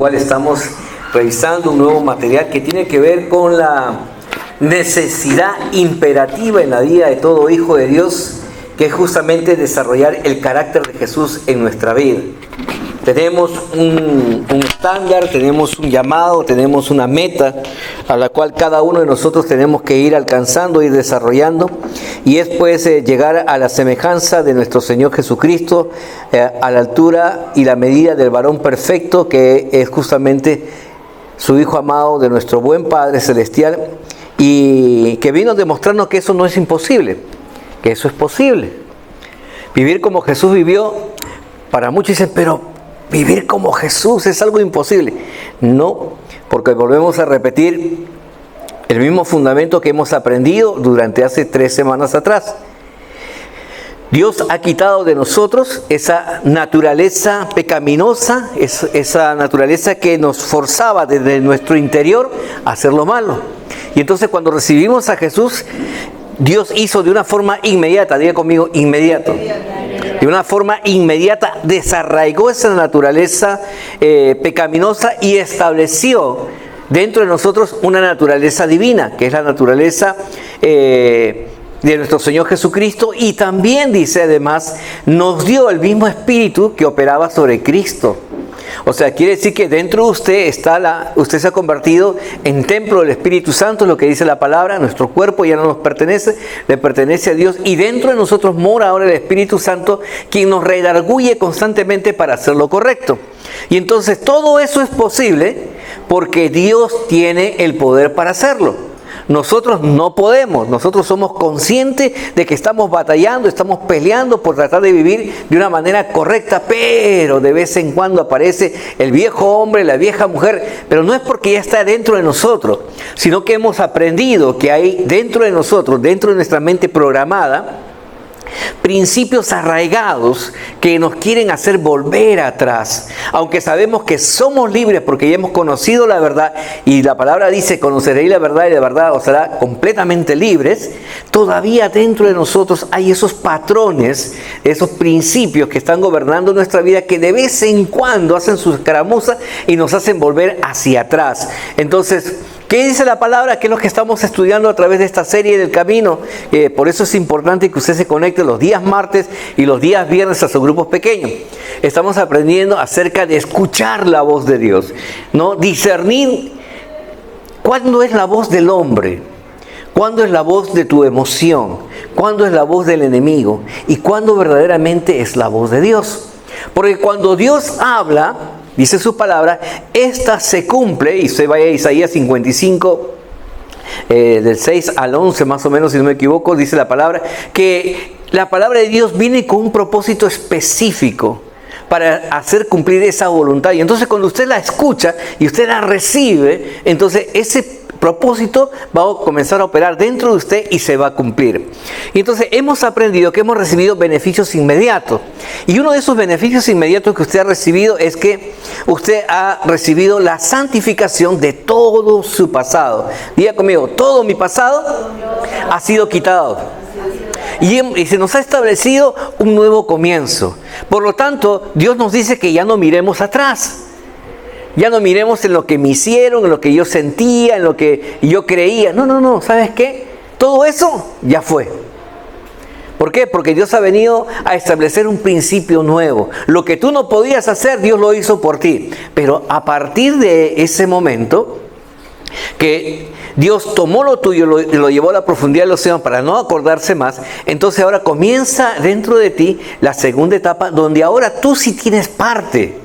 cual estamos revisando un nuevo material que tiene que ver con la necesidad imperativa en la vida de todo hijo de Dios, que es justamente desarrollar el carácter de Jesús en nuestra vida. Tenemos un estándar, tenemos un llamado, tenemos una meta a la cual cada uno de nosotros tenemos que ir alcanzando, ir desarrollando, y es pues llegar a la semejanza de nuestro Señor Jesucristo, a la altura y la medida del varón perfecto, que es justamente su Hijo amado de nuestro buen Padre Celestial, y que vino a demostrarnos que eso no es imposible, que eso es posible. Vivir como Jesús vivió, para muchos dicen, pero vivir como Jesús es algo imposible. No, porque volvemos a repetir el mismo fundamento que hemos aprendido durante hace 3 semanas atrás. Dios ha quitado de nosotros esa naturaleza pecaminosa, esa naturaleza que nos forzaba desde nuestro interior a hacer lo malo. Y entonces cuando recibimos a Jesús, Dios hizo de una forma inmediata, diga conmigo, inmediato. De una forma inmediata desarraigó esa naturaleza pecaminosa y estableció dentro de nosotros una naturaleza divina, que es la naturaleza de nuestro Señor Jesucristo, y también, dice además, nos dio el mismo espíritu que operaba sobre Cristo. O sea, quiere decir que dentro de usted usted se ha convertido en templo del Espíritu Santo, es lo que dice la palabra. Nuestro cuerpo ya no nos pertenece, le pertenece a Dios, y dentro de nosotros mora ahora el Espíritu Santo, quien nos redarguye constantemente para hacer lo correcto. Y entonces todo eso es posible porque Dios tiene el poder para hacerlo. Nosotros no podemos, nosotros somos conscientes de que estamos batallando, estamos peleando por tratar de vivir de una manera correcta, pero de vez en cuando aparece el viejo hombre, la vieja mujer, pero no es porque ya está dentro de nosotros, sino que hemos aprendido que hay dentro de nosotros, dentro de nuestra mente programada, principios arraigados que nos quieren hacer volver atrás, aunque sabemos que somos libres porque ya hemos conocido la verdad, y la palabra dice: conoceréis la verdad y la verdad os hará completamente libres. Todavía dentro de nosotros hay esos patrones, esos principios que están gobernando nuestra vida, que de vez en cuando hacen sus escaramuzas y nos hacen volver hacia atrás. Entonces, ¿qué dice la palabra? Que es lo que estamos estudiando a través de esta serie del camino. Por eso es importante que usted se conecte los días martes y los días viernes a sus grupos pequeños. Estamos aprendiendo acerca de escuchar la voz de Dios, ¿no? Discernir cuándo es la voz del hombre, cuándo es la voz de tu emoción, cuándo es la voz del enemigo y cuándo verdaderamente es la voz de Dios. Porque cuando Dios habla, dice su palabra, esta se cumple, y usted vaya a Isaías 55, del 6 al 11 más o menos, si no me equivoco, dice la palabra, que la palabra de Dios viene con un propósito específico para hacer cumplir esa voluntad. Y entonces cuando usted la escucha y usted la recibe, entonces ese propósito va a comenzar a operar dentro de usted y se va a cumplir. Y entonces hemos aprendido que hemos recibido beneficios inmediatos. Y uno de esos beneficios inmediatos que usted ha recibido es que usted ha recibido la santificación de todo su pasado. Diga conmigo: todo mi pasado ha sido quitado. Y se nos ha establecido un nuevo comienzo. Por lo tanto, Dios nos dice que ya no miremos atrás. Ya no miremos en lo que me hicieron, en lo que yo sentía, en lo que yo creía. No, ¿sabes qué? Todo eso ya fue. ¿Por qué? Porque Dios ha venido a establecer un principio nuevo. Lo que tú no podías hacer, Dios lo hizo por ti. Pero a partir de ese momento, que Dios tomó lo tuyo y lo llevó a la profundidad del océano para no acordarse más, entonces ahora comienza dentro de ti la segunda etapa, donde ahora tú sí tienes parte,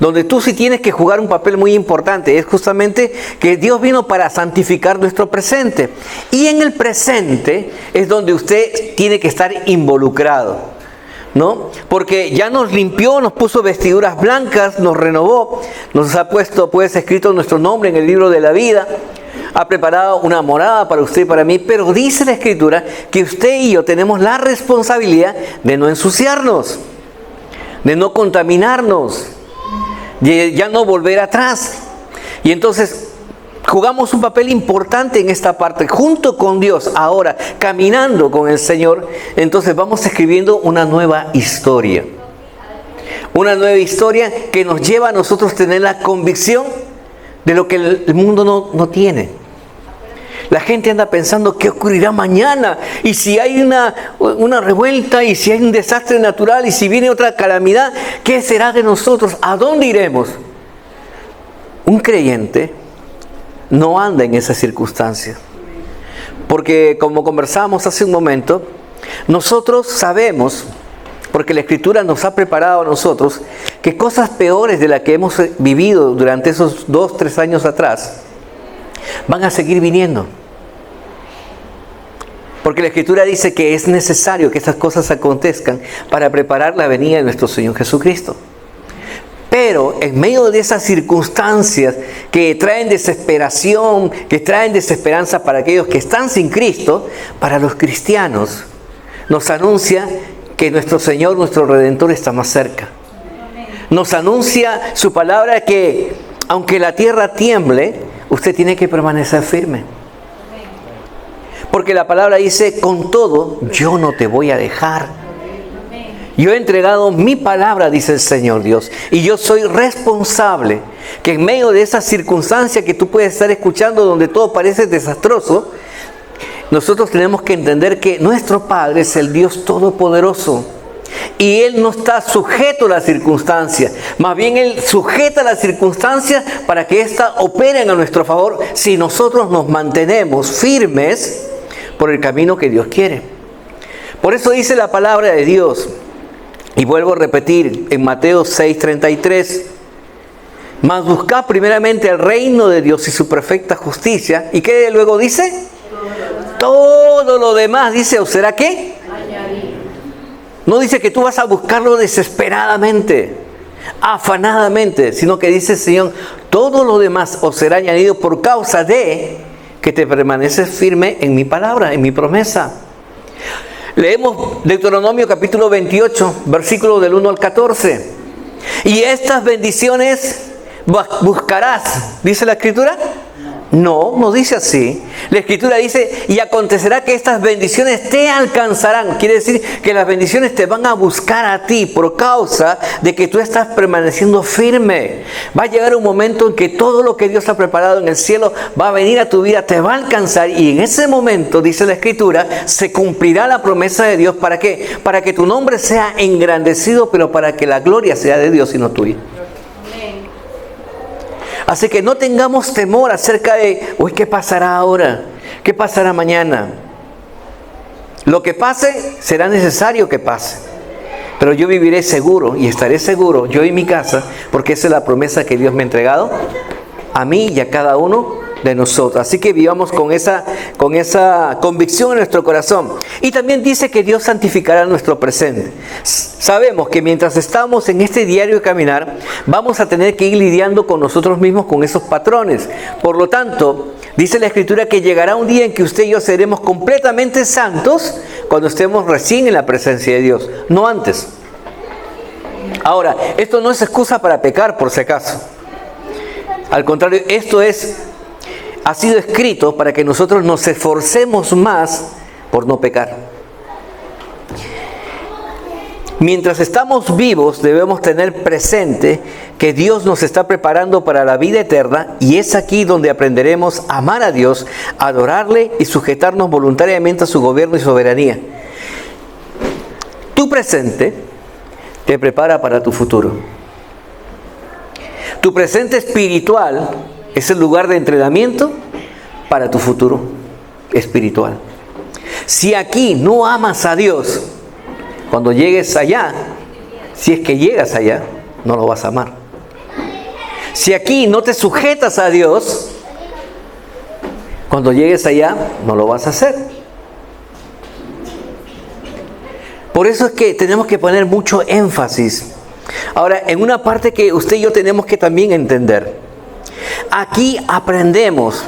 donde tú sí tienes que jugar un papel muy importante. Es justamente que Dios vino para santificar nuestro presente, y en el presente es donde usted tiene que estar involucrado, ¿no? Porque ya nos limpió, nos puso vestiduras blancas, nos renovó, nos ha puesto pues escrito nuestro nombre en el libro de la vida, ha preparado una morada para usted y para mí. Pero dice la Escritura que usted y yo tenemos la responsabilidad de no ensuciarnos, de no contaminarnos, de ya no volver atrás. Y entonces jugamos un papel importante en esta parte, junto con Dios, ahora caminando con el Señor. Entonces vamos escribiendo una nueva historia. Una nueva historia que nos lleva a nosotros tener la convicción de lo que el mundo no tiene. La gente anda pensando qué ocurrirá mañana, y si hay una revuelta, y si hay un desastre natural, y si viene otra calamidad, ¿qué será de nosotros? ¿A dónde iremos? Un creyente no anda en esas circunstancias. Porque como conversábamos hace un momento, nosotros sabemos, porque la Escritura nos ha preparado a nosotros, que cosas peores de las que hemos vivido durante esos 2-3 años atrás van a seguir viniendo. Porque la Escritura dice que es necesario que estas cosas acontezcan para preparar la venida de nuestro Señor Jesucristo. Pero en medio de esas circunstancias que traen desesperación, que traen desesperanza para aquellos que están sin Cristo, para los cristianos nos anuncia que nuestro Señor, nuestro Redentor, está más cerca. Nos anuncia su palabra que aunque la tierra tiemble, usted tiene que permanecer firme. Porque la palabra dice, con todo, yo no te voy a dejar. Yo he entregado mi palabra, dice el Señor Dios, y yo soy responsable que en medio de esa circunstancia que tú puedes estar escuchando donde todo parece desastroso, nosotros tenemos que entender que nuestro Padre es el Dios Todopoderoso y Él no está sujeto a las circunstancias, más bien Él sujeta las circunstancias para que éstas operen a nuestro favor si nosotros nos mantenemos firmes por el camino que Dios quiere. Por eso dice la palabra de Dios. Y vuelvo a repetir en Mateo 6:33, mas buscad primeramente el reino de Dios y su perfecta justicia. ¿Y qué luego dice? Todo lo demás, dice, ¿o será qué? No dice que tú vas a buscarlo desesperadamente, afanadamente, sino que dice el Señor, todo lo demás os será añadido por causa de que te permaneces firme en mi palabra, en mi promesa. Leemos Deuteronomio capítulo 28, versículo del 1 al 14. Y estas bendiciones buscarás, ¿dice la Escritura? No dice así. La Escritura dice, y acontecerá que estas bendiciones te alcanzarán. Quiere decir que las bendiciones te van a buscar a ti por causa de que tú estás permaneciendo firme. Va a llegar un momento en que todo lo que Dios ha preparado en el cielo va a venir a tu vida, te va a alcanzar, y en ese momento, dice la Escritura, se cumplirá la promesa de Dios. ¿Para qué? Para que tu nombre sea engrandecido, pero para que la gloria sea de Dios y no tuya. Así que no tengamos temor acerca de, uy, ¿qué pasará ahora? ¿Qué pasará mañana? Lo que pase, será necesario que pase. Pero yo viviré seguro y estaré seguro, yo y mi casa, porque esa es la promesa que Dios me ha entregado a mí y a cada uno de nosotros. Así que vivamos con esa convicción en nuestro corazón. Y también dice que Dios santificará nuestro presente. Sabemos que mientras estamos en este diario caminar, vamos a tener que ir lidiando con nosotros mismos con esos patrones. Por lo tanto, dice la Escritura que llegará un día en que usted y yo seremos completamente santos cuando estemos recién en la presencia de Dios, no antes. Ahora, esto no es excusa para pecar, por si acaso. Al contrario, esto ha sido escrito para que nosotros nos esforcemos más por no pecar. Mientras estamos vivos, debemos tener presente que Dios nos está preparando para la vida eterna, y es aquí donde aprenderemos a amar a Dios, a adorarle y sujetarnos voluntariamente a su gobierno y soberanía. Tu presente te prepara para tu futuro. Tu presente espiritual es el lugar de entrenamiento para tu futuro espiritual. Si aquí no amas a Dios, cuando llegues allá, si es que llegas allá, no lo vas a amar. Si aquí no te sujetas a Dios, cuando llegues allá, no lo vas a hacer. Por eso es que tenemos que poner mucho énfasis. Ahora, en una parte que usted y yo tenemos que también entender. Aquí aprendemos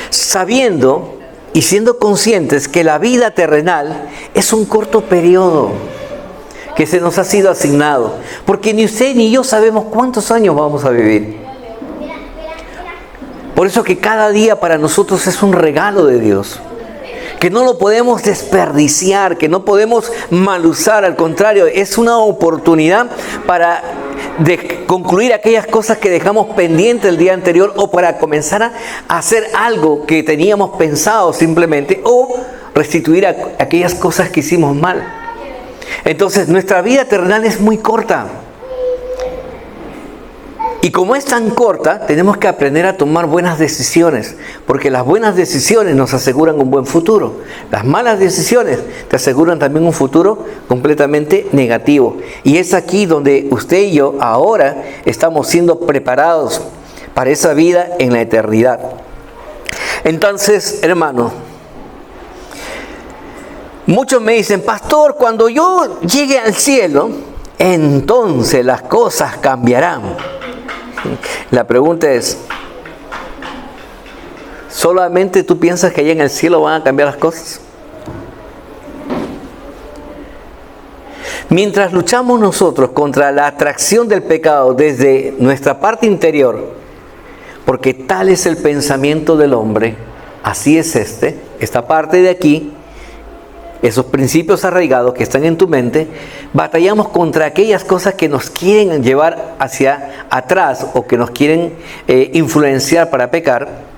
sabiendo y siendo conscientes que la vida terrenal es un corto periodo que se nos ha sido asignado, porque ni usted ni yo sabemos cuántos años vamos a vivir. Por eso que cada día para nosotros es un regalo de Dios. que no lo podemos desperdiciar, que no podemos mal usar. Al contrario, es una oportunidad para concluir aquellas cosas que dejamos pendientes el día anterior, o para comenzar a hacer algo que teníamos pensado simplemente, o restituir aquellas cosas que hicimos mal. Entonces, nuestra vida terrenal es muy corta. Y como es tan corta, tenemos que aprender a tomar buenas decisiones, porque las buenas decisiones nos aseguran un buen futuro. Las malas decisiones te aseguran también un futuro completamente negativo. Y es aquí donde usted y yo ahora estamos siendo preparados para esa vida en la eternidad. Entonces, hermano, muchos me dicen: pastor, cuando yo llegue al cielo, entonces las cosas cambiarán. La pregunta es: ¿solamente tú piensas que allá en el cielo van a cambiar las cosas? Mientras luchamos nosotros contra la atracción del pecado desde nuestra parte interior, porque tal es el pensamiento del hombre, así es esta parte de aquí, esos principios arraigados que están en tu mente, batallamos contra aquellas cosas que nos quieren llevar hacia atrás o que nos quieren influenciar para pecar.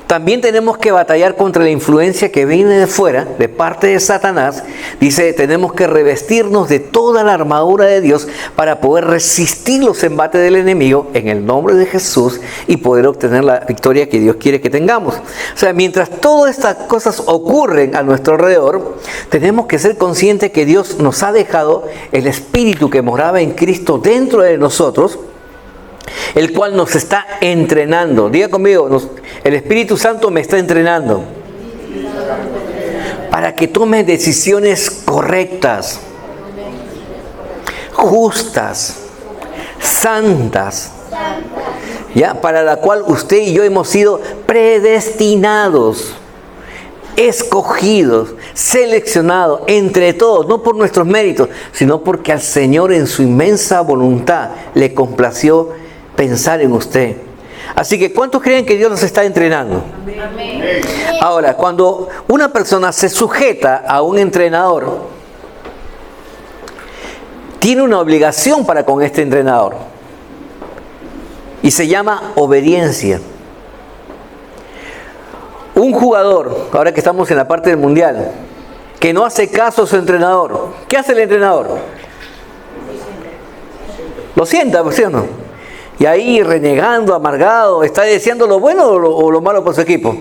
También tenemos que batallar contra la influencia que viene de fuera, de parte de Satanás. Dice, tenemos que revestirnos de toda la armadura de Dios para poder resistir los embates del enemigo en el nombre de Jesús y poder obtener la victoria que Dios quiere que tengamos. O sea, mientras todas estas cosas ocurren a nuestro alrededor, tenemos que ser conscientes que Dios nos ha dejado el Espíritu que moraba en Cristo dentro de nosotros, el cual nos está entrenando. Diga conmigo, el Espíritu Santo me está entrenando para que tome decisiones correctas, justas, santas, ¿ya? Para la cual usted y yo hemos sido predestinados, escogidos, seleccionados entre todos, no por nuestros méritos, sino porque al Señor en su inmensa voluntad le complació pensar en usted. Así que, ¿cuántos creen que Dios nos está entrenando? Amén. Ahora, cuando una persona se sujeta a un entrenador, tiene una obligación para con este entrenador, y se llama obediencia. Un jugador, ahora que estamos en la parte del mundial, que no hace caso a su entrenador, ¿qué hace el entrenador? Lo sienta, ¿sí o no? Y ahí renegando, amargado, ¿está deseando lo bueno o lo malo por su equipo?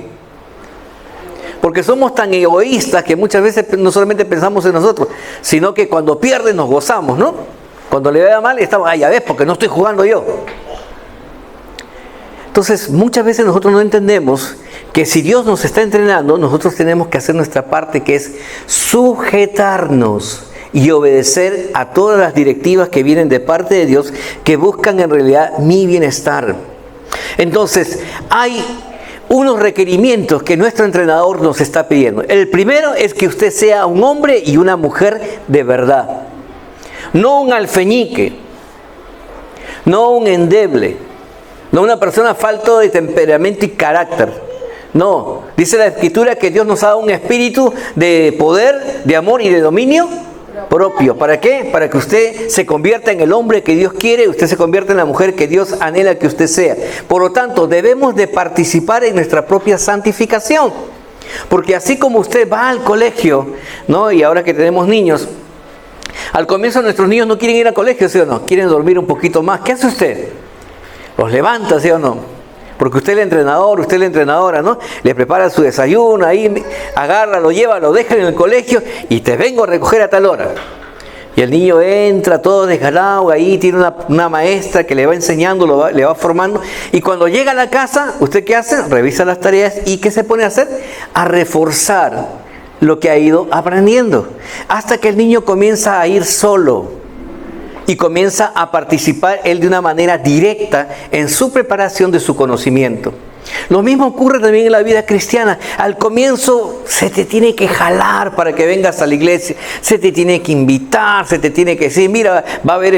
Porque somos tan egoístas que muchas veces no solamente pensamos en nosotros, sino que cuando pierden nos gozamos, ¿no? Cuando le vaya mal estamos, ya ves, porque no estoy jugando yo. Entonces, muchas veces nosotros no entendemos que si Dios nos está entrenando, nosotros tenemos que hacer nuestra parte, que es sujetarnos y obedecer a todas las directivas que vienen de parte de Dios, que buscan en realidad mi bienestar. Entonces, hay unos requerimientos que nuestro entrenador nos está pidiendo. El primero es que usted sea un hombre y una mujer de verdad. No un alfeñique, no un endeble, no una persona falto de temperamento y carácter. No, dice la Escritura que Dios nos ha dado un espíritu de poder, de amor y de dominio propio. ¿Para qué? Para que usted se convierta en el hombre que Dios quiere, usted se convierta en la mujer que Dios anhela que usted sea. Por lo tanto, debemos de participar en nuestra propia santificación. Porque así como usted va al colegio, ¿no? Y ahora que tenemos niños, al comienzo nuestros niños no quieren ir al colegio, ¿sí o no? Quieren dormir un poquito más. ¿Qué hace usted? Los levanta, ¿sí o no? Porque usted es el entrenador, usted es la entrenadora, ¿no? Le prepara su desayuno, ahí agarra, lo lleva, lo deja en el colegio y te vengo a recoger a tal hora. Y el niño entra todo desgalado, ahí tiene una maestra que le va enseñando, le va formando. Y cuando llega a la casa, ¿usted qué hace? Revisa las tareas y ¿qué se pone a hacer? A reforzar lo que ha ido aprendiendo. Hasta que el niño comienza a ir solo. Y comienza a participar él de una manera directa en su preparación de su conocimiento. Lo mismo ocurre también en la vida cristiana. Al comienzo se te tiene que jalar para que vengas a la iglesia, se te tiene que invitar, se te tiene que decir, mira, va a haber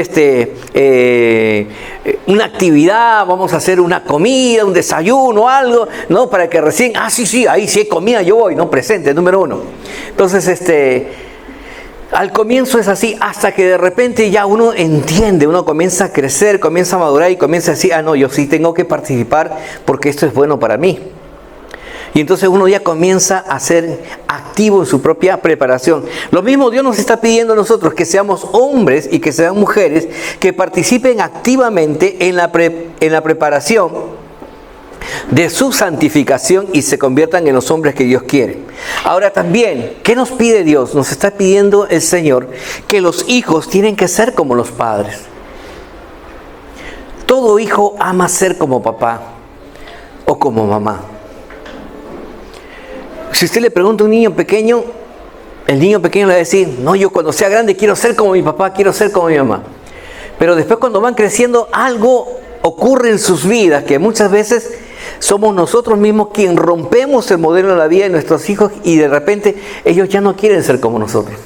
una actividad, vamos a hacer una comida, un desayuno, algo, ¿no? Para que recién, sí, ahí sí hay comida, yo voy, ¿no? Presente, número uno. Entonces, al comienzo es así, hasta que de repente ya uno entiende, uno comienza a crecer, comienza a madurar y comienza a decir, no, yo sí tengo que participar porque esto es bueno para mí. Y entonces uno ya comienza a ser activo en su propia preparación. Lo mismo Dios nos está pidiendo a nosotros, que seamos hombres y que sean mujeres, que participen activamente en la preparación de su santificación y se conviertan en los hombres que Dios quiere. Ahora también, ¿qué nos pide Dios? Nos está pidiendo el Señor que los hijos tienen que ser como los padres. Todo hijo ama ser como papá o como mamá. Si usted le pregunta a un niño pequeño, el niño pequeño le va a decir, no, yo cuando sea grande quiero ser como mi papá, quiero ser como mi mamá. Pero después cuando van creciendo, algo ocurre en sus vidas que muchas veces somos nosotros mismos quien rompemos el modelo de la vida de nuestros hijos y de repente ellos ya no quieren ser como nosotros.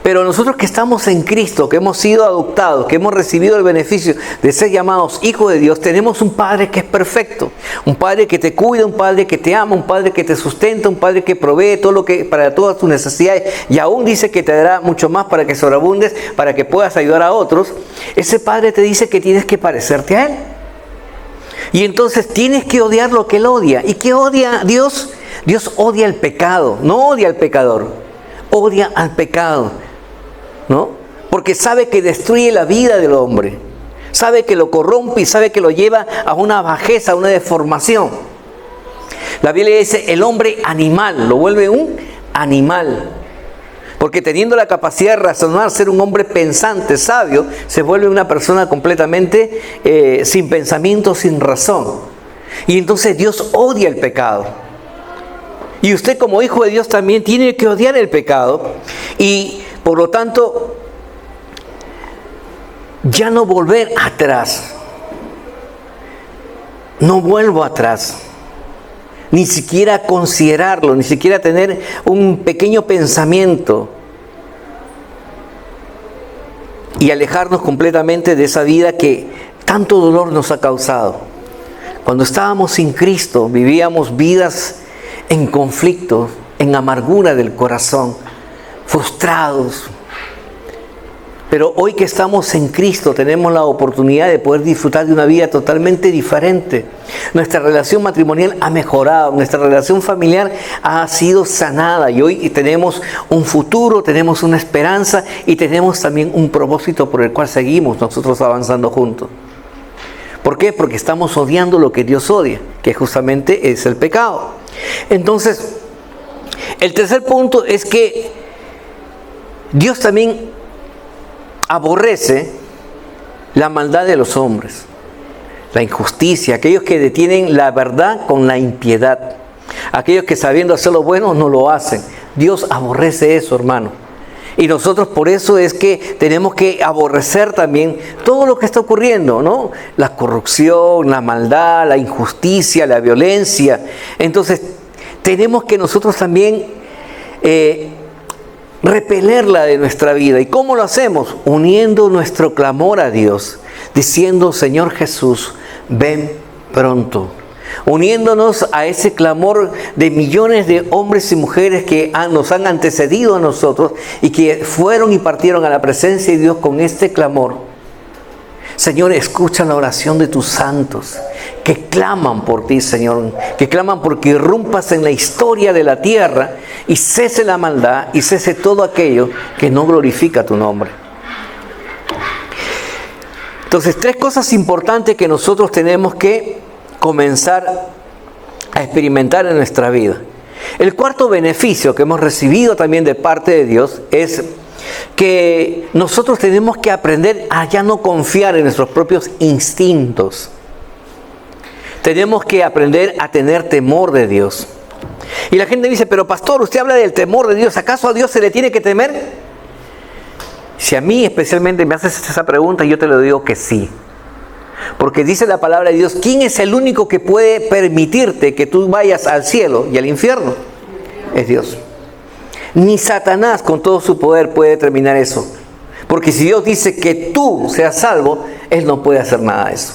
Pero nosotros que estamos en Cristo, que hemos sido adoptados, que hemos recibido el beneficio de ser llamados hijos de Dios, tenemos un Padre que es perfecto, un Padre que te cuida, un Padre que te ama, un Padre que te sustenta, un Padre que provee todo lo que para todas tus necesidades y aún dice que te dará mucho más para que sobreabundes, para que puedas ayudar a otros. Ese Padre te dice que tienes que parecerte a Él. Y entonces tienes que odiar lo que Él odia. ¿Y qué odia Dios? Dios odia el pecado, no odia al pecador, odia al pecado, ¿no? Porque sabe que destruye la vida del hombre, sabe que lo corrompe y sabe que lo lleva a una bajeza, a una deformación. La Biblia dice el hombre animal, lo vuelve un animal. Porque teniendo la capacidad de razonar, ser un hombre pensante, sabio, se vuelve una persona completamente sin pensamiento, sin razón. Y entonces Dios odia el pecado. Y usted como hijo de Dios también tiene que odiar el pecado. Y por lo tanto, ya no volver atrás. No vuelvo atrás. Ni siquiera considerarlo, ni siquiera tener un pequeño pensamiento y alejarnos completamente de esa vida que tanto dolor nos ha causado. Cuando estábamos sin Cristo, vivíamos vidas en conflicto, en amargura del corazón, frustrados. Pero hoy que estamos en Cristo tenemos la oportunidad de poder disfrutar de una vida totalmente diferente. Nuestra relación matrimonial ha mejorado, nuestra relación familiar ha sido sanada y hoy tenemos un futuro, tenemos una esperanza y tenemos también un propósito por el cual seguimos nosotros avanzando juntos. ¿Por qué? Porque estamos odiando lo que Dios odia, que justamente es el pecado. Entonces, el tercer punto es que Dios también aborrece la maldad de los hombres, la injusticia, aquellos que detienen la verdad con la impiedad, aquellos que sabiendo hacer lo bueno no lo hacen. Dios aborrece eso, hermano. Y nosotros por eso es que tenemos que aborrecer también todo lo que está ocurriendo, ¿no? La corrupción, la maldad, la injusticia, la violencia. Entonces tenemos que nosotros también repelerla de nuestra vida. ¿Y cómo lo hacemos? Uniendo nuestro clamor a Dios, diciendo, Señor Jesús, ven pronto. Uniéndonos a ese clamor de millones de hombres y mujeres que nos han antecedido a nosotros y que fueron y partieron a la presencia de Dios con este clamor. Señor, escucha la oración de tus santos que claman por ti, Señor, que claman porque irrumpas en la historia de la tierra y cese la maldad y cese todo aquello que no glorifica tu nombre. Entonces, tres cosas importantes que nosotros tenemos que comenzar a experimentar en nuestra vida. El cuarto beneficio que hemos recibido también de parte de Dios es que nosotros tenemos que aprender a ya no confiar en nuestros propios instintos. Tenemos que aprender a tener temor de Dios. Y la gente dice, pero pastor, usted habla del temor de Dios, ¿acaso a Dios se le tiene que temer? Si a mí especialmente me haces esa pregunta, yo te lo digo que sí. Porque dice la palabra de Dios, ¿quién es el único que puede permitirte que tú vayas al cielo y al infierno? Es Dios. Ni Satanás con todo su poder puede determinar eso. Porque si Dios dice que tú seas salvo, Él no puede hacer nada de eso.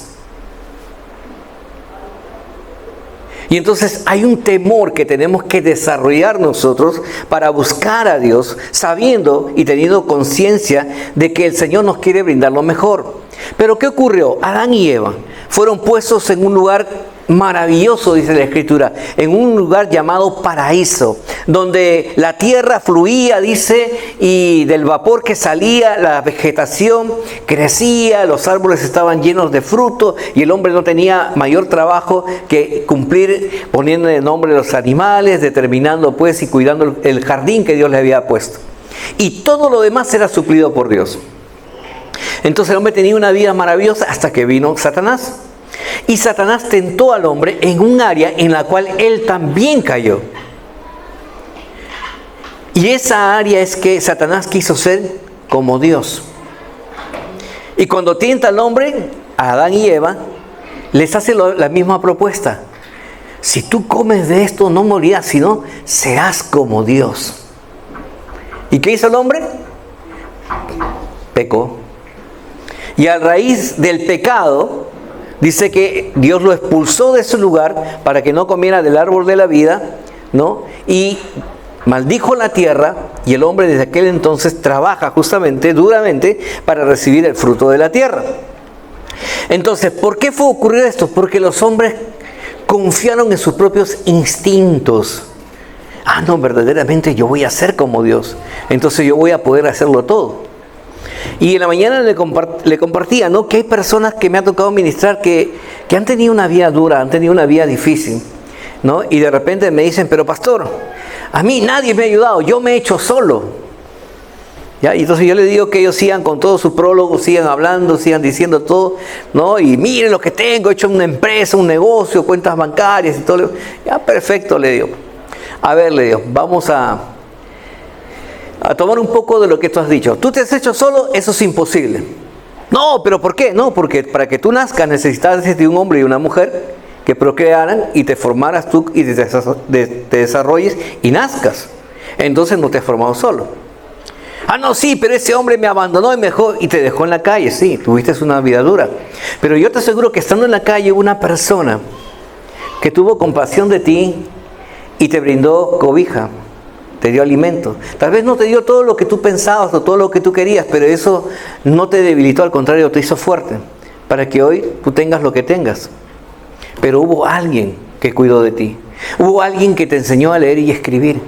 Y entonces hay un temor que tenemos que desarrollar nosotros para buscar a Dios, sabiendo y teniendo conciencia de que el Señor nos quiere brindar lo mejor. Pero ¿qué ocurrió? Adán y Eva fueron puestos en un lugar maravilloso, dice la Escritura, en un lugar llamado paraíso, donde la tierra fluía, dice, y del vapor que salía, la vegetación crecía, los árboles estaban llenos de fruto, y el hombre no tenía mayor trabajo que cumplir poniendo el nombre de los animales, determinando pues y cuidando el jardín que Dios le había puesto. Y todo lo demás era suplido por Dios. Entonces el hombre tenía una vida maravillosa hasta que vino Satanás. Y Satanás tentó al hombre en un área en la cual él también cayó. Y esa área es que Satanás quiso ser como Dios. Y cuando tienta al hombre, a Adán y Eva, les hace la misma propuesta. Si tú comes de esto, no morirás, sino serás como Dios. ¿Y qué hizo el hombre? Pecó. Y a raíz del pecado, dice que Dios lo expulsó de su lugar para que no comiera del árbol de la vida, ¿no? Y maldijo la tierra, y el hombre desde aquel entonces trabaja justamente, duramente, para recibir el fruto de la tierra. Entonces, ¿por qué fue ocurrir esto? Porque los hombres confiaron en sus propios instintos. Ah, no, verdaderamente yo voy a ser como Dios, entonces yo voy a poder hacerlo todo. Y en la mañana le compartía, ¿no?, que hay personas que me ha tocado ministrar que han tenido una vida dura, han tenido una vida difícil, ¿no? Y de repente me dicen, pero pastor, a mí nadie me ha ayudado, yo me he hecho solo. ¿Ya? Y entonces yo les digo que ellos sigan con todo su prólogo, sigan hablando, sigan diciendo todo, ¿no? Y miren lo que tengo, he hecho una empresa, un negocio, cuentas bancarias y todo. Ya, perfecto, le digo. A ver, le digo, vamos a tomar un poco de lo que tú has dicho. ¿Tú te has hecho solo? Eso es imposible. No, ¿pero por qué? No, porque para que tú nazcas necesitas de un hombre y una mujer que procrearan y te formaras tú y te desarrolles y nazcas. Entonces no te has formado solo. Ah, no, sí, pero ese hombre me abandonó y te dejó en la calle. Sí, tuviste una vida dura. Pero yo te aseguro que estando en la calle una persona que tuvo compasión de ti y te brindó cobija, te dio alimento. Tal vez no te dio todo lo que tú pensabas o todo lo que tú querías, pero eso no te debilitó, al contrario, te hizo fuerte, para que hoy tú tengas lo que tengas. Pero hubo alguien que cuidó de ti. Hubo alguien que te enseñó a leer y escribir.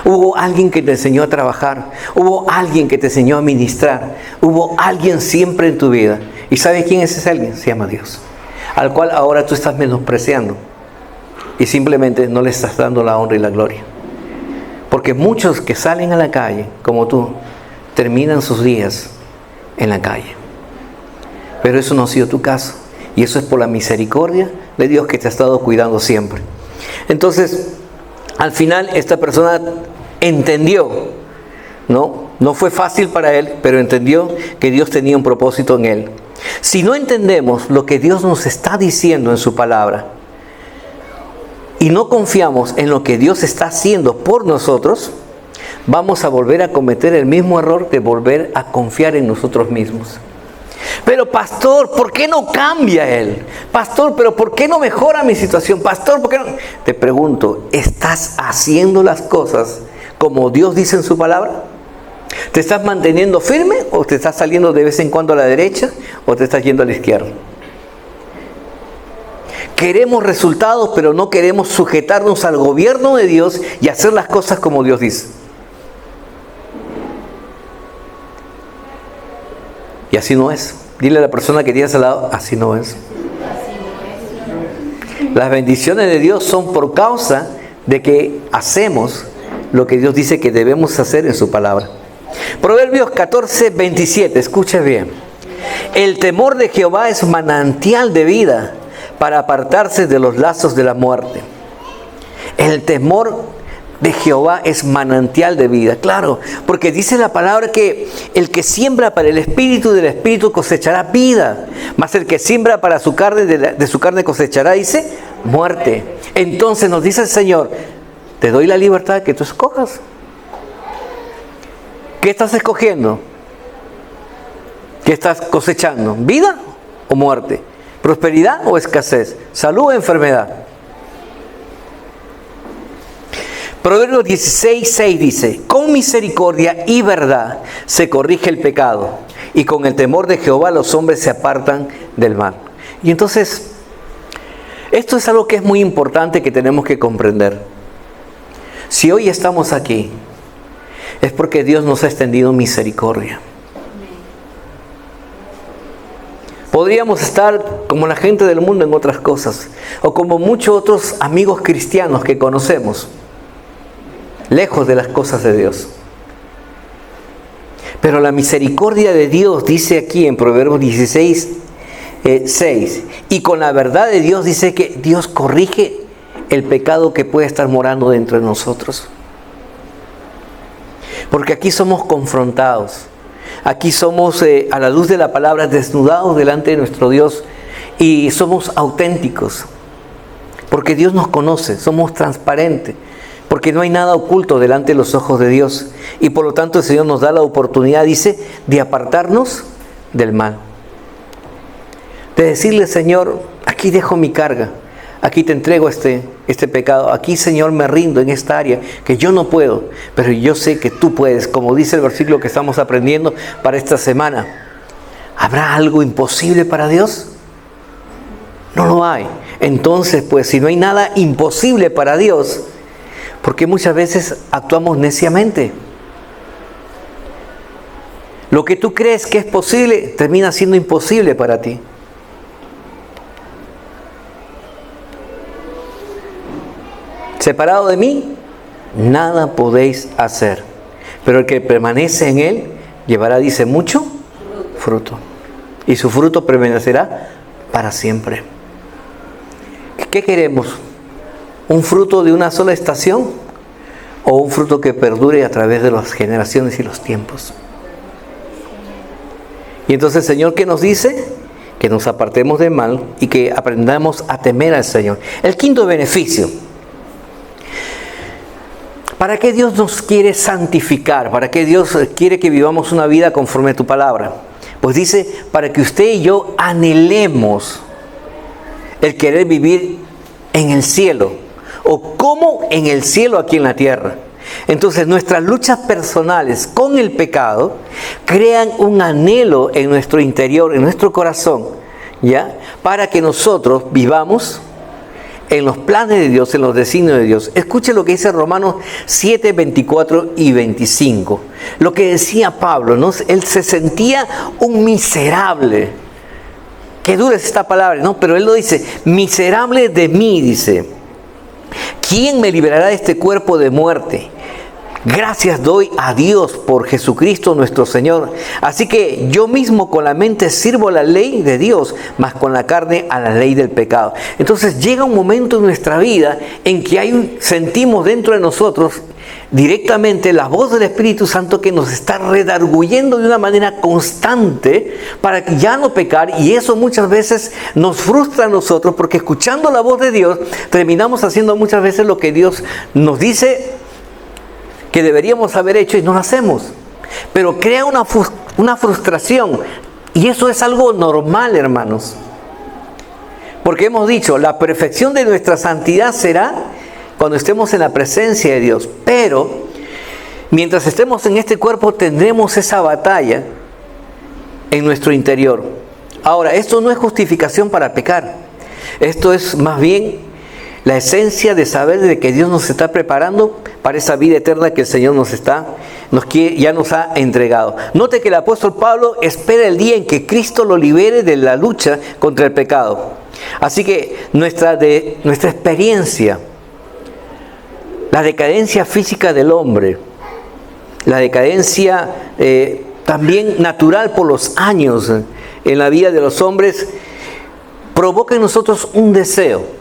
Hubo alguien que te enseñó a trabajar. Hubo alguien que te enseñó a ministrar. Hubo alguien siempre en tu vida. ¿Y sabes quién es ese alguien? Se llama Dios. Al cual ahora tú estás menospreciando. Y simplemente no le estás dando la honra y la gloria. Porque muchos que salen a la calle, como tú, terminan sus días en la calle. Pero eso no ha sido tu caso. Y eso es por la misericordia de Dios que te ha estado cuidando siempre. Entonces, al final esta persona entendió, ¿no? No fue fácil para él, pero entendió que Dios tenía un propósito en él. Si no entendemos lo que Dios nos está diciendo en su palabra, y no confiamos en lo que Dios está haciendo por nosotros, vamos a volver a cometer el mismo error de volver a confiar en nosotros mismos. Pero pastor, ¿por qué no cambia él? Pastor, pero ¿por qué no mejora mi situación? Pastor, ¿por qué no? Te pregunto, ¿estás haciendo las cosas como Dios dice en su palabra? ¿Te estás manteniendo firme o te estás saliendo de vez en cuando a la derecha o te estás yendo a la izquierda? Queremos resultados, pero no queremos sujetarnos al gobierno de Dios y hacer las cosas como Dios dice. Y así no es. Dile a la persona que tienes al lado, así no es. Las bendiciones de Dios son por causa de que hacemos lo que Dios dice que debemos hacer en su palabra. Proverbios 14:27, escuche bien. El temor de Jehová es manantial de vida, para apartarse de los lazos de la muerte. El temor de Jehová es manantial de vida. Claro, porque dice la palabra que el que siembra para el espíritu, del espíritu cosechará vida. Mas el que siembra para su carne, de su carne cosechará, dice, muerte. Entonces nos dice el Señor, te doy la libertad que tú escojas. ¿Qué estás escogiendo? ¿Qué estás cosechando? ¿Vida o muerte? ¿Prosperidad o escasez? ¿Salud o enfermedad? Proverbios 16:6 dice: con misericordia y verdad se corrige el pecado, y con el temor de Jehová los hombres se apartan del mal. Y entonces, esto es algo que es muy importante que tenemos que comprender. Si hoy estamos aquí, es porque Dios nos ha extendido misericordia. Podríamos estar como la gente del mundo en otras cosas, o como muchos otros amigos cristianos que conocemos, lejos de las cosas de Dios. Pero la misericordia de Dios, dice aquí en Proverbios 16:6, y con la verdad de Dios dice que Dios corrige el pecado que puede estar morando dentro de nosotros. Porque aquí somos confrontados. Aquí somos, a la luz de la palabra, desnudados delante de nuestro Dios, y somos auténticos. Porque Dios nos conoce, somos transparentes. Porque no hay nada oculto delante de los ojos de Dios. Y por lo tanto el Señor nos da la oportunidad, dice, de apartarnos del mal. De decirle: Señor, aquí dejo mi carga. Aquí te entrego este pecado. Aquí, Señor, me rindo en esta área que yo no puedo, pero yo sé que tú puedes, como dice el versículo que estamos aprendiendo para esta semana. ¿Habrá algo imposible para Dios? No lo hay. Entonces, pues, si no hay nada imposible para Dios, ¿por qué muchas veces actuamos neciamente? Lo que tú crees que es posible termina siendo imposible para ti. Separado de mí, nada podéis hacer. Pero el que permanece en Él, llevará, dice, mucho fruto. Y su fruto permanecerá para siempre. ¿Qué queremos? ¿Un fruto de una sola estación? ¿O un fruto que perdure a través de las generaciones y los tiempos? Y entonces el Señor, ¿qué nos dice? Que nos apartemos del mal y que aprendamos a temer al Señor. El quinto beneficio. ¿Para qué Dios nos quiere santificar? ¿Para qué Dios quiere que vivamos una vida conforme a tu palabra? Pues dice, para que usted y yo anhelemos el querer vivir en el cielo, o como en el cielo aquí en la tierra. Entonces nuestras luchas personales con el pecado crean un anhelo en nuestro interior, en nuestro corazón, ¿ya? Para que nosotros vivamos en los planes de Dios, en los designios de Dios. Escuche lo que dice Romanos 7, 24 y 25. Lo que decía Pablo, ¿no? Él se sentía un miserable. Qué dura es esta palabra, ¿no? Pero él lo dice: miserable de mí, dice. ¿Quién me librará de este cuerpo de muerte? Gracias doy a Dios por Jesucristo nuestro Señor. Así que yo mismo con la mente sirvo la ley de Dios, mas con la carne a la ley del pecado. Entonces llega un momento en nuestra vida en que sentimos dentro de nosotros directamente la voz del Espíritu Santo que nos está redarguyendo de una manera constante para ya no pecar, y eso muchas veces nos frustra a nosotros, porque escuchando la voz de Dios terminamos haciendo muchas veces lo que Dios nos dice que deberíamos haber hecho y no lo hacemos. Pero crea una frustración, y eso es algo normal, hermanos, porque hemos dicho, la perfección de nuestra santidad será cuando estemos en la presencia de Dios. Pero mientras estemos en este cuerpo tendremos esa batalla en nuestro interior. Ahora, esto no es justificación para pecar. Esto es más bien la esencia de saber de que Dios nos está preparando para esa vida eterna que el Señor ya nos ha entregado. Note que el apóstol Pablo espera el día en que Cristo lo libere de la lucha contra el pecado. Así que nuestra experiencia, la decadencia física del hombre, la decadencia también natural por los años en la vida de los hombres, provoca en nosotros un deseo.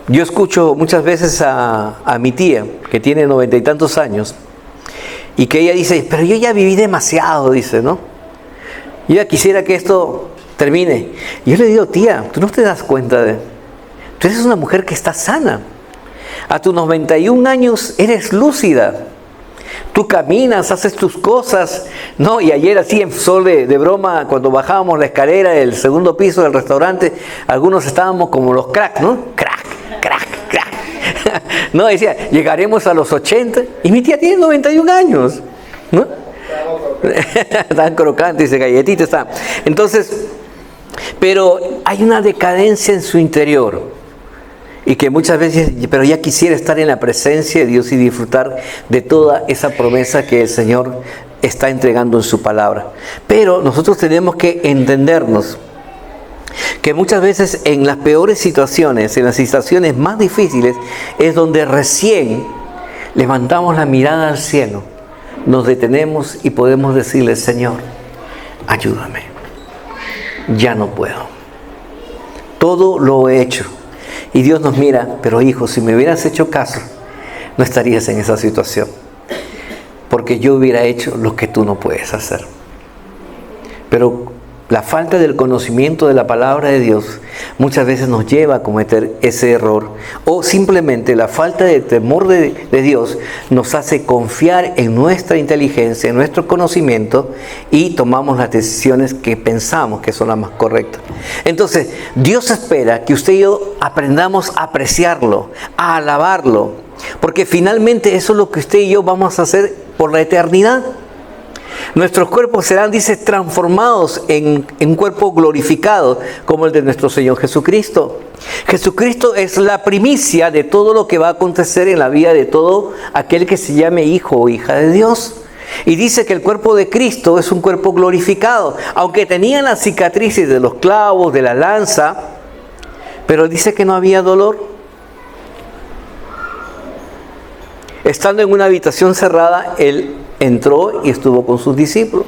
Yo escucho muchas veces a mi tía, que tiene 90 y tantos años, y que ella dice: pero yo ya viví demasiado, dice, ¿no? Yo ya quisiera que esto termine. Y yo le digo: tía, tú no te das cuenta tú eres una mujer que está sana. A tus 91 años eres lúcida. Tú caminas, haces tus cosas, ¿no? Y ayer así en sol de broma, cuando bajábamos la escalera del segundo piso del restaurante, algunos estábamos como los cracks, ¿no? Crack, crack, crack. No, decía, llegaremos a los 80 y mi tía tiene 91 años, ¿no? Tan crocante, dice, galletita está. Entonces, pero hay una decadencia en su interior. Y que muchas veces, pero ya quisiera estar en la presencia de Dios y disfrutar de toda esa promesa que el Señor está entregando en su palabra. Pero nosotros tenemos que entendernos que muchas veces en las peores situaciones, en las situaciones más difíciles, es donde recién levantamos la mirada al cielo, nos detenemos y podemos decirle: Señor, ayúdame, ya no puedo, todo lo he hecho. Y Dios nos mira: pero hijo, si me hubieras hecho caso, no estarías en esa situación, porque yo hubiera hecho lo que tú no puedes hacer. Pero la falta del conocimiento de la palabra de Dios muchas veces nos lleva a cometer ese error, o simplemente la falta de temor de Dios nos hace confiar en nuestra inteligencia, en nuestro conocimiento, y tomamos las decisiones que pensamos que son las más correctas. Entonces, Dios espera que usted y yo aprendamos a apreciarlo, a alabarlo, porque finalmente eso es lo que usted y yo vamos a hacer por la eternidad. Nuestros cuerpos serán, dice, transformados en un cuerpo glorificado como el de nuestro Señor Jesucristo. Jesucristo es la primicia de todo lo que va a acontecer en la vida de todo aquel que se llame hijo o hija de Dios. Y dice que el cuerpo de Cristo es un cuerpo glorificado, aunque tenía las cicatrices de los clavos, de la lanza, pero dice que no había dolor. Estando en una habitación cerrada, Él entró y estuvo con sus discípulos.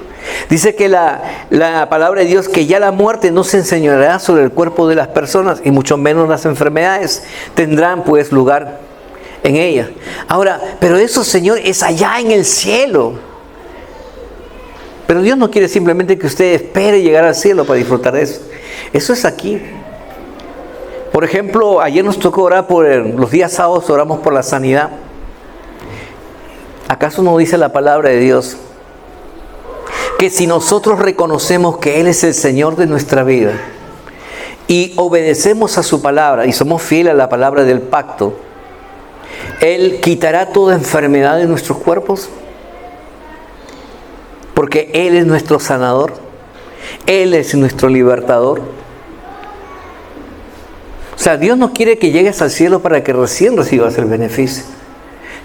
Dice que la palabra de Dios, que ya la muerte no se enseñoreará sobre el cuerpo de las personas, y mucho menos las enfermedades tendrán pues lugar en ella. Ahora, pero eso, Señor, es allá en el cielo. Pero Dios no quiere simplemente que usted espere llegar al cielo para disfrutar de eso. Eso es aquí. Por ejemplo, ayer nos tocó orar por los días sábados, oramos por la sanidad. ¿Acaso no dice la palabra de Dios que si nosotros reconocemos que Él es el Señor de nuestra vida y obedecemos a su palabra y somos fieles a la palabra del pacto, Él quitará toda enfermedad de nuestros cuerpos? Porque Él es nuestro sanador, Él es nuestro libertador. O sea, Dios no quiere que llegues al cielo para que recién recibas el beneficio.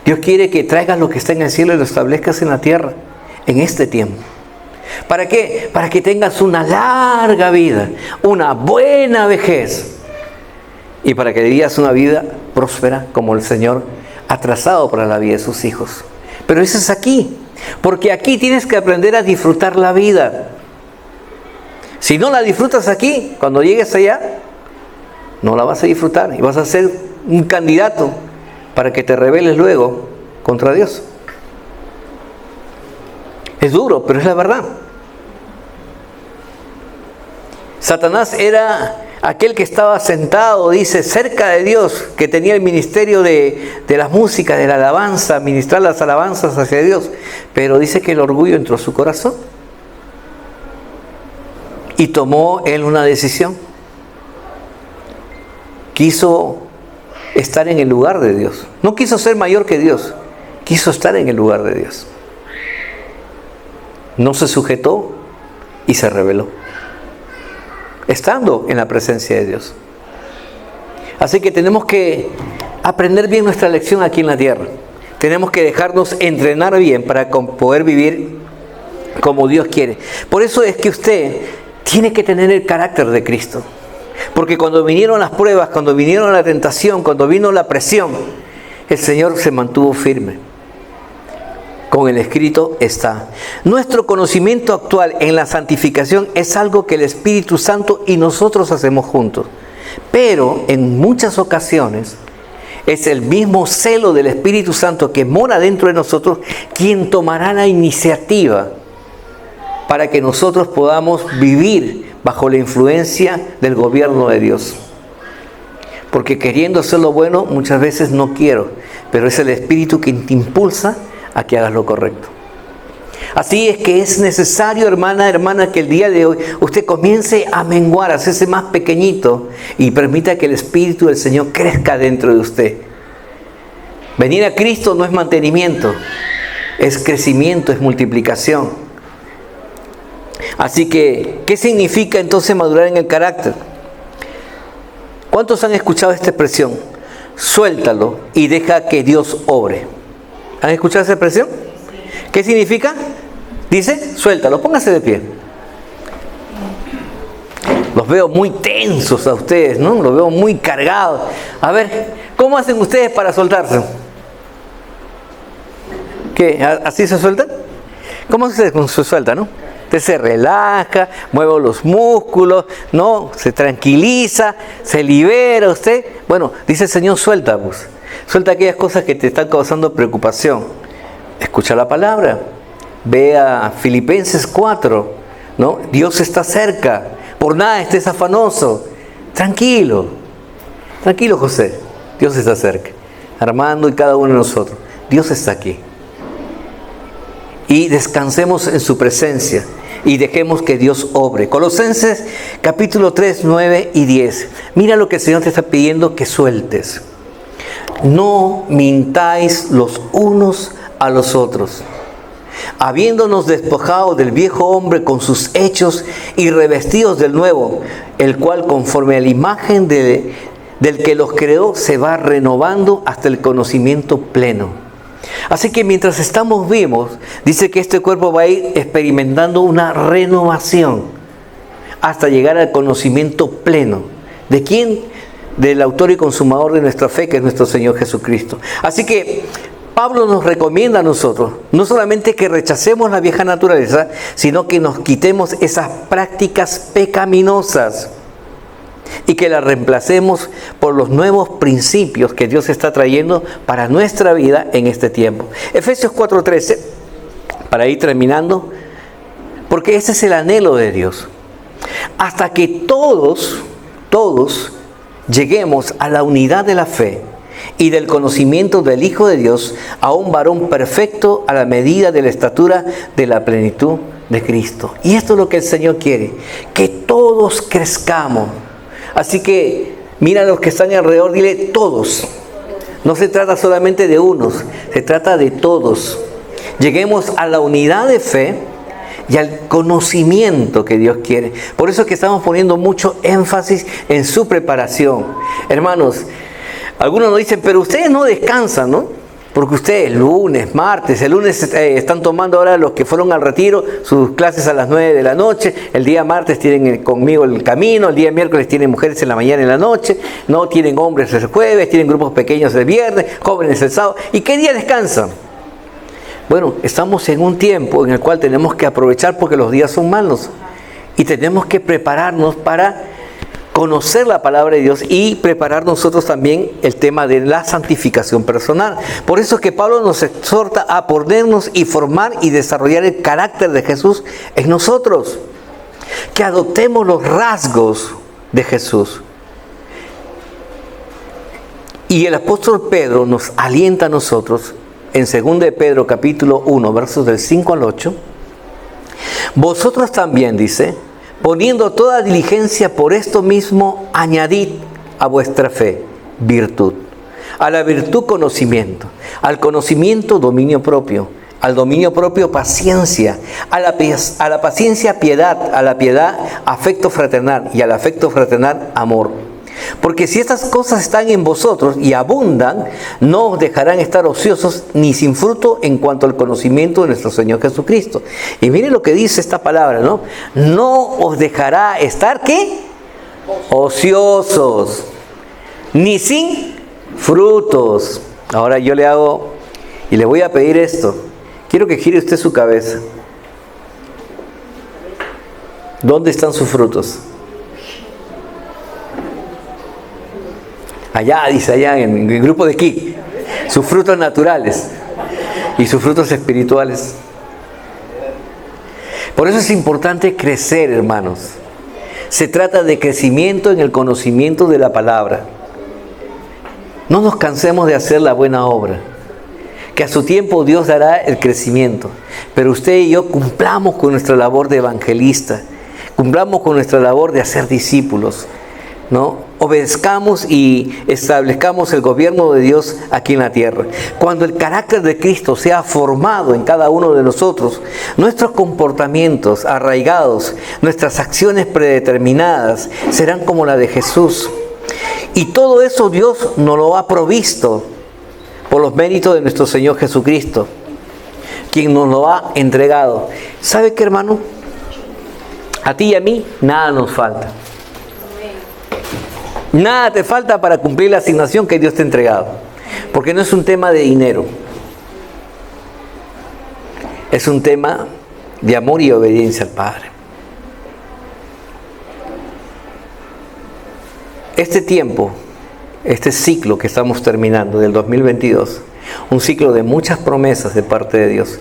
Dios quiere que traigas lo que está en el cielo y lo establezcas en la tierra, en este tiempo. ¿Para qué? Para que tengas una larga vida, una buena vejez, y para que vivas una vida próspera como el Señor ha trazado para la vida de sus hijos. Pero eso es aquí, porque aquí tienes que aprender a disfrutar la vida. Si no la disfrutas aquí, cuando llegues allá, no la vas a disfrutar y vas a ser un candidato para que te rebeles luego contra Dios. Es duro, pero es la verdad. Satanás era aquel que estaba sentado, dice, cerca de Dios, que tenía el ministerio de la música, de la alabanza, ministrar las alabanzas hacia Dios. Pero dice que el orgullo entró a su corazón. Y tomó él una decisión. Quiso estar en el lugar de Dios. No quiso ser mayor que Dios, quiso estar en el lugar de Dios. No se sujetó y se rebeló, estando en la presencia de Dios. Así que tenemos que aprender bien nuestra lección aquí en la tierra. Tenemos que dejarnos entrenar bien para poder vivir como Dios quiere. Por eso es que usted tiene que tener el carácter de Cristo. Porque cuando vinieron las pruebas, cuando vinieron la tentación, cuando vino la presión, el Señor se mantuvo firme. Con el escrito está. Nuestro conocimiento actual en la santificación es algo que el Espíritu Santo y nosotros hacemos juntos. Pero en muchas ocasiones es el mismo celo del Espíritu Santo que mora dentro de nosotros quien tomará la iniciativa para que nosotros podamos vivir bajo la influencia del gobierno de Dios. Porque queriendo hacer lo bueno, muchas veces no quiero, pero es el Espíritu quien te impulsa a que hagas lo correcto. Así es que es necesario, hermana, que el día de hoy usted comience a menguar, a hacerse más pequeñito y permita que el Espíritu del Señor crezca dentro de usted. Venir a Cristo no es mantenimiento, es crecimiento, es multiplicación. Así que, ¿qué significa entonces madurar en el carácter? ¿Cuántos han escuchado esta expresión? Suéltalo y deja que Dios obre. ¿Han escuchado esa expresión? ¿Qué significa? Dice, suéltalo, póngase de pie. Los veo muy tensos a ustedes, ¿no? Los veo muy cargados. A ver, ¿cómo hacen ustedes para soltarse? ¿Qué? ¿Así se sueltan? ¿Cómo se suelta, no? Usted se relaja, mueve los músculos, ¿no? Se tranquiliza, se libera usted. Bueno, dice el Señor, suelta, pues. Suelta aquellas cosas que te están causando preocupación. Escucha la palabra. Ve a Filipenses 4, ¿no? Dios está cerca. Por nada estés afanoso. Tranquilo. Tranquilo, José. Dios está cerca. Armando y cada uno de nosotros. Dios está aquí. Y descansemos en su presencia y dejemos que Dios obre. Colosenses capítulo 3, 9 y 10. Mira lo que el Señor te está pidiendo que sueltes. No mintáis los unos a los otros, habiéndonos despojado del viejo hombre con sus hechos y revestidos del nuevo, el cual conforme a la imagen del que los creó se va renovando hasta el conocimiento pleno. Así que mientras estamos vivos, dice que este cuerpo va a ir experimentando una renovación hasta llegar al conocimiento pleno. ¿De quién? Del autor y consumador de nuestra fe, que es nuestro Señor Jesucristo. Así que Pablo nos recomienda a nosotros, no solamente que rechacemos la vieja naturaleza, sino que nos quitemos esas prácticas pecaminosas y que la reemplacemos por los nuevos principios que Dios está trayendo para nuestra vida en este tiempo. Efesios 4:13, para ir terminando, porque ese es el anhelo de Dios. Hasta que todos lleguemos a la unidad de la fe y del conocimiento del Hijo de Dios, a un varón perfecto a la medida de la estatura de la plenitud de Cristo. Y esto es lo que el Señor quiere, que todos crezcamos. Así que mira a los que están alrededor, dile todos. No se trata solamente de unos, se trata de todos. Lleguemos a la unidad de fe y al conocimiento que Dios quiere. Por eso es que estamos poniendo mucho énfasis en su preparación. Hermanos, algunos nos dicen, pero ustedes no descansan, ¿no? Porque ustedes lunes, martes, el lunes están tomando ahora los que fueron al retiro sus clases a las 9 de la noche, el día martes tienen conmigo el camino, el día miércoles tienen mujeres en la mañana y en la noche, no tienen hombres el jueves, tienen grupos pequeños el viernes, jóvenes el sábado. ¿Y qué día descansan? Bueno, estamos en un tiempo en el cual tenemos que aprovechar porque los días son malos y tenemos que prepararnos para conocer la palabra de Dios y preparar nosotros también el tema de la santificación personal. Por eso es que Pablo nos exhorta a ponernos y formar y desarrollar el carácter de Jesús en nosotros. Que adoptemos los rasgos de Jesús. Y el apóstol Pedro nos alienta a nosotros en 2 de Pedro capítulo 1, versos del 5 al 8. Vosotros también, dice, poniendo toda diligencia por esto mismo, añadid a vuestra fe virtud, a la virtud conocimiento, al conocimiento dominio propio, al dominio propio paciencia, a la paciencia piedad, a la piedad afecto fraternal y al afecto fraternal amor. Porque si estas cosas están en vosotros y abundan, no os dejarán estar ociosos ni sin fruto en cuanto al conocimiento de nuestro Señor Jesucristo. Y miren lo que dice esta palabra, ¿no? No os dejará estar, ¿qué? Ociosos, ni sin frutos. Ahora yo le hago y le voy a pedir esto. Quiero que gire usted su cabeza. ¿Dónde están sus frutos? Allá, dice, allá en el grupo de Kik, sus frutos naturales y sus frutos espirituales. Por eso es importante crecer, hermanos. Se trata de crecimiento en el conocimiento de la palabra. No nos cansemos de hacer la buena obra. que a su tiempo Dios dará el crecimiento. Pero usted y yo cumplamos con nuestra labor de evangelista, cumplamos con nuestra labor de hacer discípulos, ¿no? Obedezcamos y establezcamos el gobierno de Dios aquí en la tierra. Cuando el carácter de Cristo sea formado en cada uno de nosotros, nuestros comportamientos arraigados, nuestras acciones predeterminadas serán como la de Jesús. Y todo eso Dios nos lo ha provisto por los méritos de nuestro Señor Jesucristo, quien nos lo ha entregado. ¿Sabe qué, hermano? A ti y a mí nada nos falta. Nada te falta para cumplir la asignación que Dios te ha entregado. Porque no es un tema de dinero. Es un tema de amor y obediencia al Padre. Este tiempo, este ciclo que estamos terminando del 2022, un ciclo de muchas promesas de parte de Dios,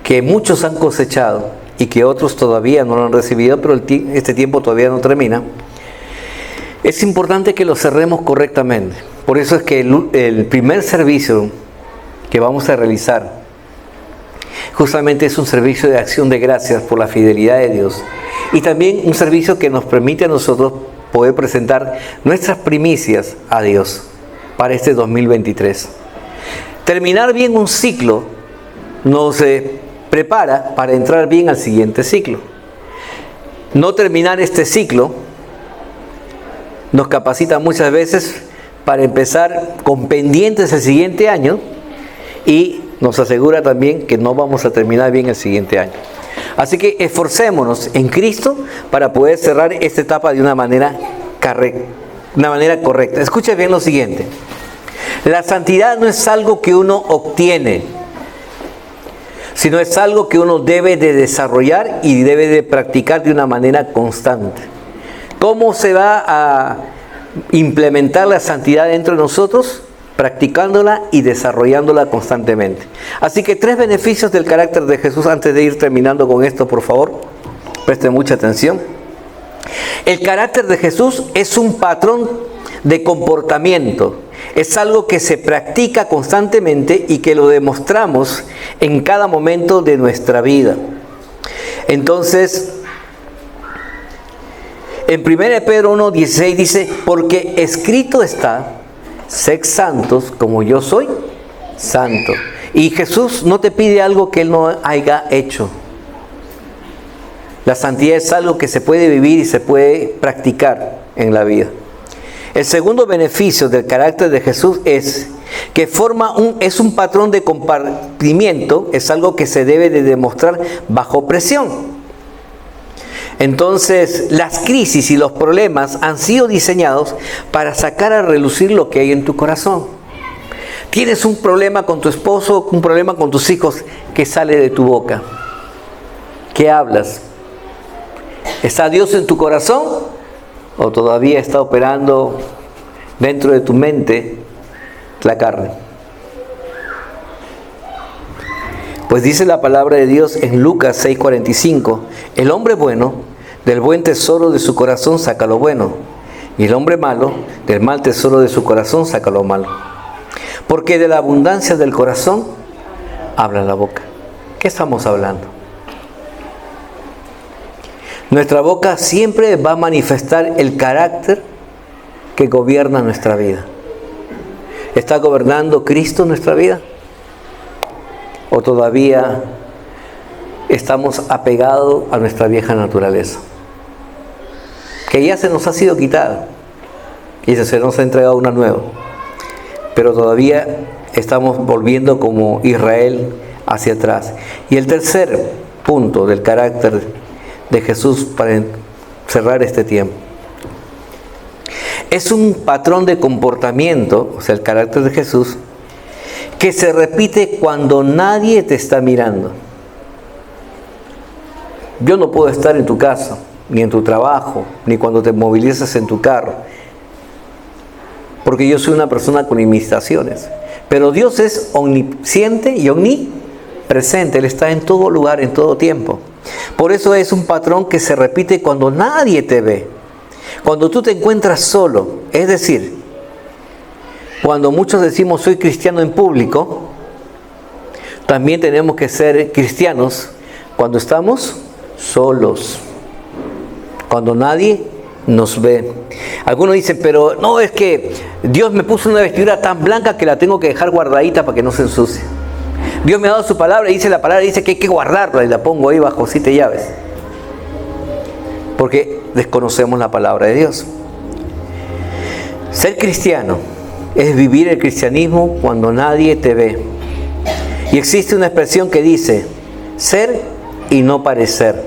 que muchos han cosechado y que otros todavía no lo han recibido, pero este tiempo todavía no termina. Es importante que lo cerremos correctamente. Por eso es que el primer servicio que vamos a realizar justamente es un servicio de acción de gracias por la fidelidad de Dios. Y también un servicio que nos permite a nosotros poder presentar nuestras primicias a Dios para este 2023. Terminar bien un ciclo nos prepara para entrar bien al siguiente ciclo. No terminar este ciclo nos capacita muchas veces para empezar con pendientes el siguiente año y nos asegura también que no vamos a terminar bien el siguiente año. Así que esforcémonos en Cristo para poder cerrar esta etapa de una manera correcta. Escuche bien lo siguiente. La santidad no es algo que uno obtiene, sino es algo que uno debe de desarrollar y debe de practicar de una manera constante. ¿Cómo se va a implementar la santidad dentro de nosotros? Practicándola y desarrollándola constantemente. Así que 3 beneficios del carácter de Jesús. Antes de ir terminando con esto, por favor, presten mucha atención. El carácter de Jesús es un patrón de comportamiento. Es algo que se practica constantemente y que lo demostramos en cada momento de nuestra vida. Entonces, en 1 Pedro 1:16 dice, porque escrito está, sed santos como yo soy santo. Y Jesús no te pide algo que Él no haya hecho. La santidad es algo que se puede vivir y se puede practicar en la vida. El segundo beneficio del carácter de Jesús es que es un patrón de compartimiento, es algo que se debe de demostrar bajo presión. Entonces, las crisis y los problemas han sido diseñados para sacar a relucir lo que hay en tu corazón. Tienes un problema con tu esposo, un problema con tus hijos, ¿qué sale de tu boca? ¿Qué hablas? ¿Está Dios en tu corazón? ¿O todavía está operando dentro de tu mente la carne? Pues dice la palabra de Dios en Lucas 6:45, el hombre bueno del buen tesoro de su corazón saca lo bueno, y el hombre malo del mal tesoro de su corazón saca lo malo. Porque de la abundancia del corazón habla la boca. ¿Qué estamos hablando? Nuestra boca siempre va a manifestar el carácter que gobierna nuestra vida. ¿Está gobernando Cristo nuestra vida? ¿O todavía estamos apegados a nuestra vieja naturaleza? Que ya se nos ha sido quitada y se nos ha entregado una nueva. Pero todavía estamos volviendo como Israel hacia atrás. Y el tercer punto del carácter de Jesús para cerrar este tiempo. Es un patrón de comportamiento, o sea, el carácter de Jesús, que se repite cuando nadie te está mirando. Yo no puedo estar en tu casa, ni en tu trabajo, ni cuando te movilizas en tu carro, porque yo soy una persona con limitaciones. Pero Dios es omnisciente y omnipresente. Él está en todo lugar, en todo tiempo. Por eso es un patrón que se repite cuando nadie te ve. Cuando tú te encuentras solo, es decir, cuando muchos decimos soy cristiano en público, también tenemos que ser cristianos cuando estamos solos, cuando nadie nos ve. Algunos dicen, pero no, es que Dios me puso una vestidura tan blanca que la tengo que dejar guardadita para que no se ensucie. Dios me ha dado su palabra y dice la palabra, dice que hay que guardarla y la pongo ahí bajo 7 llaves. Porque desconocemos la palabra de Dios. Ser cristiano es vivir el cristianismo cuando nadie te ve. Y existe una expresión que dice, ser y no parecer.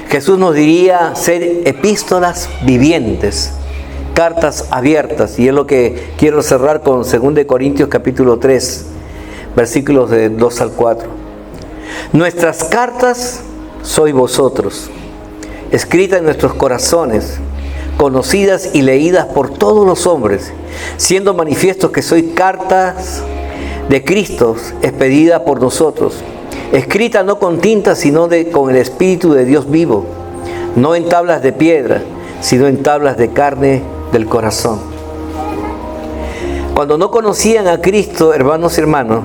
Jesús nos diría ser epístolas vivientes, cartas abiertas. Y es lo que quiero cerrar con 2 Corintios capítulo 3, versículos de 2 al 4. Nuestras cartas sois vosotros, escritas en nuestros corazones, conocidas y leídas por todos los hombres, siendo manifiestos que sois cartas de Cristo, expedida por nosotros, escrita no con tinta, sino con el Espíritu de Dios vivo, no en tablas de piedra, sino en tablas de carne del corazón. Cuando no conocían a Cristo, hermanos y hermanos,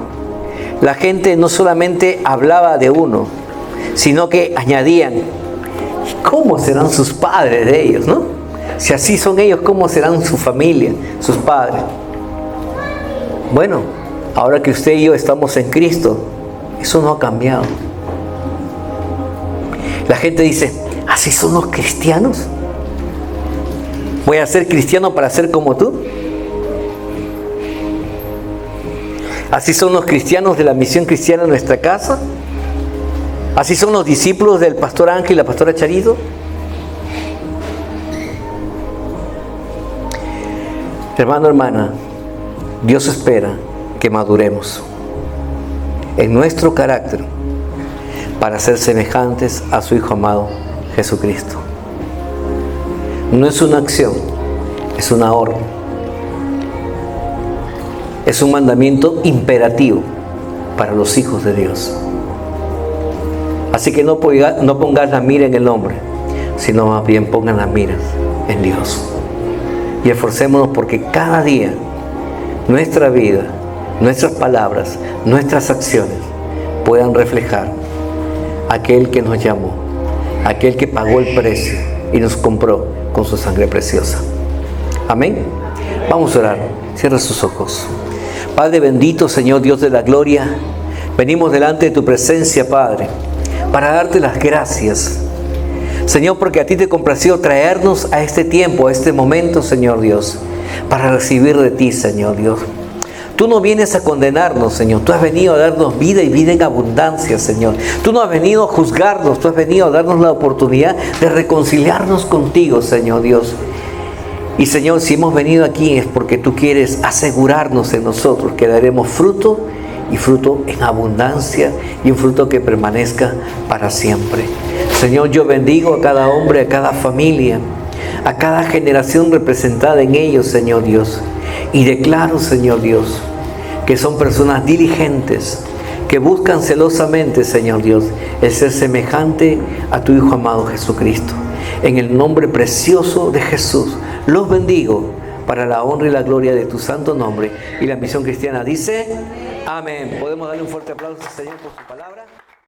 la gente no solamente hablaba de uno, sino que añadían, ¿cómo serán sus padres de ellos, no? Si así son ellos, ¿cómo serán su familia, sus padres? Bueno, ahora que usted y yo estamos en Cristo, eso no ha cambiado. La gente dice, ¿así son los cristianos? ¿Voy a ser cristiano para ser como tú? ¿Así son los cristianos de la misión cristiana en nuestra casa? ¿Así son los discípulos del pastor Ángel y la pastora Charito? Hermano, hermana, Dios espera que maduremos en nuestro carácter para ser semejantes a su Hijo amado Jesucristo. No es una acción, es una orden. Es un mandamiento imperativo para los hijos de Dios. Así que no pongas la mira en el hombre, sino más bien pongan las miras en Dios. Y esforcémonos porque cada día nuestra vida, nuestras palabras, nuestras acciones puedan reflejar aquel que nos llamó, aquel que pagó el precio y nos compró con su sangre preciosa. Amén. Vamos a orar. Cierra sus ojos. Padre bendito, Señor Dios de la gloria, venimos delante de tu presencia, Padre, para darte las gracias, Señor, porque a ti te complació traernos a este tiempo, a este momento, Señor Dios, para recibir de ti, Señor Dios. Tú no vienes a condenarnos, Señor. Tú has venido a darnos vida y vida en abundancia, Señor. Tú no has venido a juzgarnos. Tú has venido a darnos la oportunidad de reconciliarnos contigo, Señor Dios. Y, Señor, si hemos venido aquí es porque tú quieres asegurarnos en nosotros que daremos fruto, y fruto en abundancia, y un fruto que permanezca para siempre. Señor, yo bendigo a cada hombre, a cada familia, a cada generación representada en ellos, Señor Dios. Y declaro, Señor Dios, que son personas diligentes, que buscan celosamente, Señor Dios, el ser semejante a tu Hijo amado Jesucristo. En el nombre precioso de Jesús, los bendigo para la honra y la gloria de tu santo nombre. Y la misión cristiana dice, amén. Podemos darle un fuerte aplauso al Señor por su palabra.